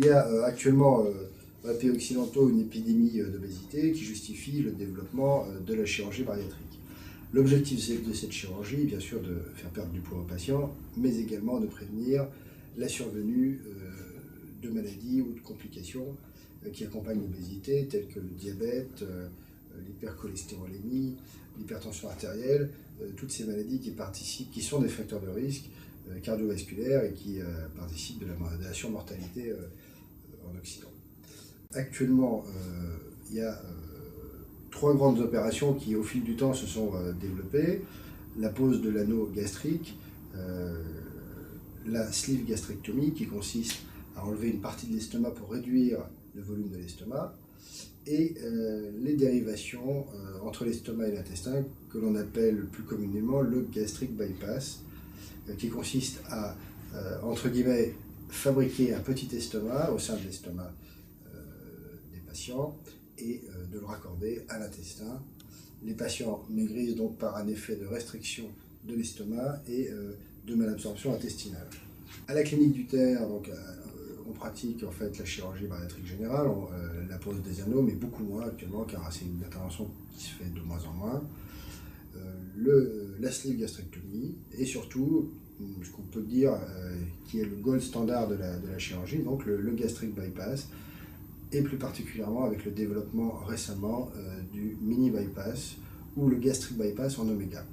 y a actuellement dans les pays occidentaux une épidémie d'obésité qui justifie le développement de la chirurgie bariatrique. L'objectif de cette chirurgie est bien sûr de faire perdre du poids aux patients, mais également de prévenir la survenue de maladies ou de complications qui accompagnent l'obésité, telles que le diabète, l'hypercholestérolémie, l'hypertension artérielle, toutes ces maladies qui sont des facteurs de risque cardiovasculaires et qui participent de la modération mortalité en Occident. Actuellement, il y a trois grandes opérations qui, au fil du temps, se sont développées. La pose de l'anneau gastrique, la sleeve gastrectomie, qui consiste à enlever une partie de l'estomac pour réduire le volume de l'estomac, et les dérivations entre l'estomac et l'intestin, que l'on appelle plus communément le gastric bypass, qui consiste à, entre guillemets, fabriquer un petit estomac au sein de l'estomac des patients et de le raccorder à l'intestin. Les patients maigrissent donc par un effet de restriction de l'estomac et de malabsorption intestinale. À la clinique du Terre, donc, on pratique en fait la chirurgie bariatrique générale, la pose des anneaux, mais beaucoup moins actuellement, car c'est une intervention qui se fait de moins en moins. La sleeve gastrectomie, et surtout, ce qu'on peut dire qui est le gold standard de la chirurgie, donc le gastric bypass, et plus particulièrement avec le développement récemment du mini bypass ou le gastric bypass en oméga.